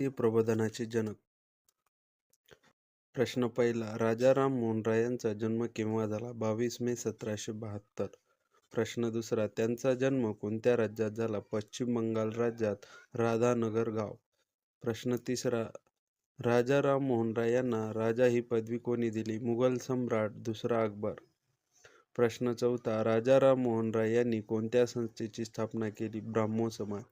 भारतीय प्रबोधनाचे जनक. प्रश्न पहिला. राजा राम मोहन राय यांचा जन्म केव्हा झाला? 22 मे 1772. प्रश्न दुसरा. त्यांचा जन्म कोणत्या राज्यात झाला? पश्चिम बंगाल राज्यात राधानगर गाव. प्रश्न तिसरा. राजा राम मोहन राय यांना राजा ही पदवी कोणी दिली? मुघल सम्राट दुसरा अकबर. प्रश्न चौथा. राजा राम मोहन राय यांनी कोणत्या संस्थेची स्थापना केली? ब्राह्मो समाज.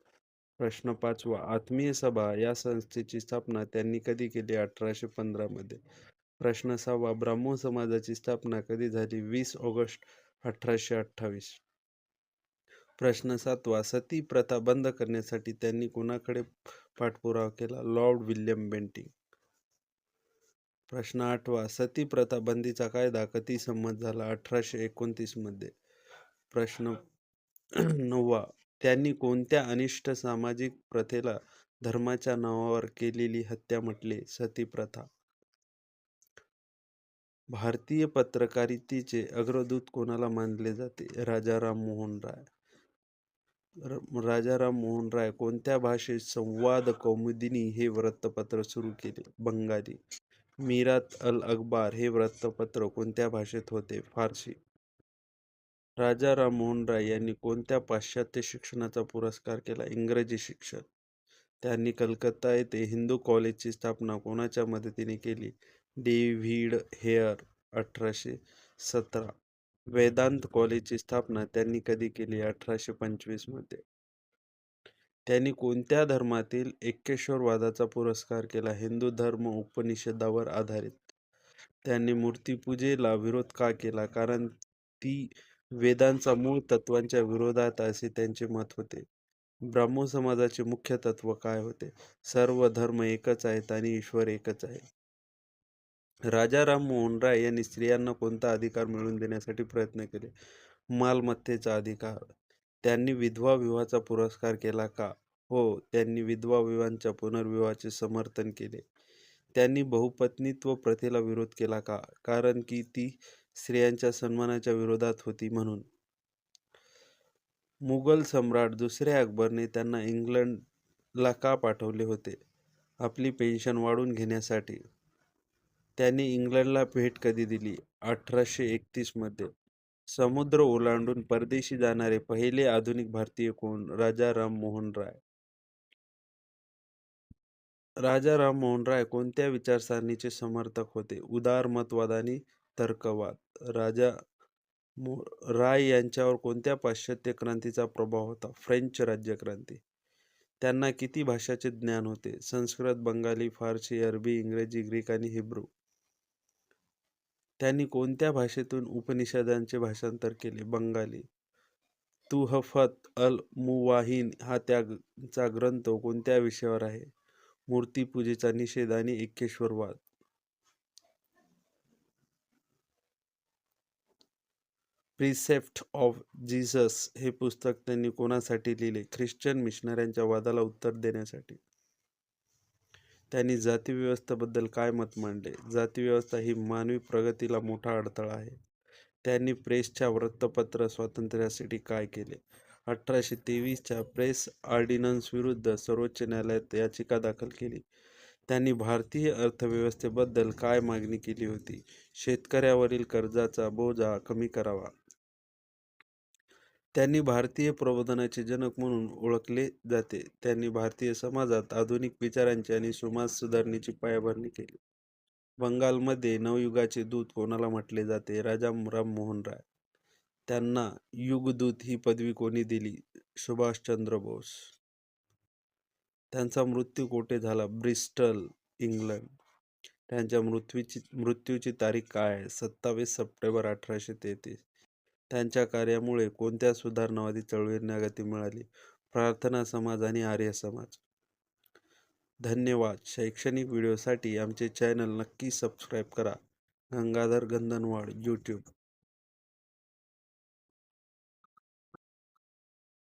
प्रश्न पाचवा. आत्मीय सभा या संस्थेची स्थापना त्यांनी कधी केली? 1815 मध्ये. प्रश्न सहावा. ब्राह्मो समाजाची स्थापना कधी झाली? 20 ऑगस्ट 1828. प्रश्न सातवा. सती प्रथा बंद करण्यासाठी त्यांनी कोणाकडे पाठपुरावा केला? Lord William Bentinck. प्रश्न आठवा. सती प्रथा बंदीचा कायदा कधी संमत झाला? 1829 मध्ये. प्रश्न नववा. त्यांनी कोणत्या अनिष्ट सामाजिक प्रथेला धर्माच्या नावावर केलेली हत्या म्हटले? सती प्रथा. भारतीय पत्रकारितेचे अग्रदूत कोणाला मानले जाते? राजा राम मोहन राय. राजा राम मोहन राय कोणत्या भाषेत संवाद कौमुदिनी हे वृत्तपत्र सुरू केले? बंगाली. मीरात अल अखबार हे वृत्तपत्र कोणत्या भाषेत होते? फारसी. राजा राम मोहन राय यांनी कोणत्या पाश्चात्य शिक्षणाचा पुरस्कार केला? इंग्रजी शिक्षण. त्यांनी कलकत्ता येथे हिंदू कॉलेजची स्थापना कोणाच्या मदतीने केली? David hair. 1817. वेदांत कॉलेजची स्थापना त्यांनी कधी केली? 1825 मध्ये. त्यांनी कोणत्या धर्मातील ऐक्येश्वरवादाचा पुरस्कार केला? हिंदू धर्म उपनिषदावर आधारित. त्यांनी मूर्तिपूजेला विरोध का केला? कारण ती वेदांचा मूळ तत्वांच्या विरोधात असे त्यांचे मत होते. ब्राह्मो समाजाचे मुख्य तत्व काय होते? सर्व धर्म एकच आहेत आणि ईश्वर एकच आहे. राजा राम मोहन राय यांनी स्त्रियांना कोणता अधिकार मिळवून देण्यासाठी प्रयत्न केले? मालमत्तेचा अधिकार. त्यांनी विधवा विवाहाचा पुरस्कार केला का? हो, त्यांनी विधवा विवाहांच्या पुनर्विवाहाचे समर्थन केले. त्यांनी बहुपत्नीत्व प्रथेला विरोध केला का? कारण की ती स्त्रियांच्या सन्मानाच्या विरोधात होती म्हणून. मुघल सम्राट दुसऱ्या अकबरने त्यांना इंग्लंडला का पाठवले होते? आपली पेन्शन वाढवून घेण्यासाठी. त्यांनी इंग्लंडला भेट कधी दिली? 1831 मध्ये. समुद्र ओलांडून परदेशी जाणारे पहिले आधुनिक भारतीय कोण? राजा राम मोहन राय. राजा राम मोहन राय कोणत्या विचारसरणीचे समर्थक होते? उदारमतवाद आणि तर्कवाद. राजा राय यांच्यावर कोणत्या पाश्चात्य क्रांतीचा प्रभाव होता? फ्रेंच राज्यक्रांती. त्यांना किती भाषांचे ज्ञान होते? संस्कृत, बंगाली, फारसी, अरबी, इंग्रजी, ग्रीक आणि हिब्रू. त्यांनी कोणत्या भाषेतून उपनिषदांचे भाषांतर केले? बंगाली. तुहफत अल मुवाहिन हा त्यांचा ग्रंथ कोणत्या विषयावर आहे? मूर्तिपूजेचा निषेध आणि ऐक्येश्वरवाद. प्रिसेप्ट ऑफ जीसस हे पुस्तक त्यांनी कोणासाठी लिहिले? ख्रिश्चन मिशनऱ्यांच्या वादाला उत्तर देण्यासाठी. त्यांनी जातीव्यवस्थेबद्दल काय मत मांडले? जातीव्यवस्था ही मानवी प्रगतीला मोठा अडथळा आहे. त्यांनी प्रेसच्या वृत्तपत्र स्वातंत्र्यासाठी काय केले? 1823च्या प्रेस ऑर्डिनन्स विरुद्ध सर्वोच्च न्यायालयात याचिका दाखल केली. त्यांनी भारतीय अर्थव्यवस्थेबद्दल काय मागणी केली होती? शेतकऱ्यावरील कर्जाचा बोजा कमी करावा. त्यांनी भारतीय प्रबोधनाचे जनक म्हणून ओळखले जाते. त्यांनी भारतीय समाजात आधुनिक विचारांची आणि समाज सुधारणेची पायाभरणी केली. बंगालमध्ये नवयुगाचे दूत कोणाला म्हटले जाते? राजा राम मोहन राय. त्यांना युगदूत ही पदवी कोणी दिली? सुभाषचंद्र बोस. त्यांचा मृत्यू कोठे झाला? Bristol, England. त्यांच्या मृत्यूची तारीख काय आहे? 27 सप्टेंबर 1833. त्यांच्या कार्यामुळे कोणत्या सुधारणावादी चळवळींना गती मिळाली? प्रार्थना समाज आणि आर्य समाज. धन्यवाद. शैक्षणिक व्हिडिओसाठी आमचे चॅनल नक्की सबस्क्राईब करा. गंगाधर गंधनवाड, यूट्यूब.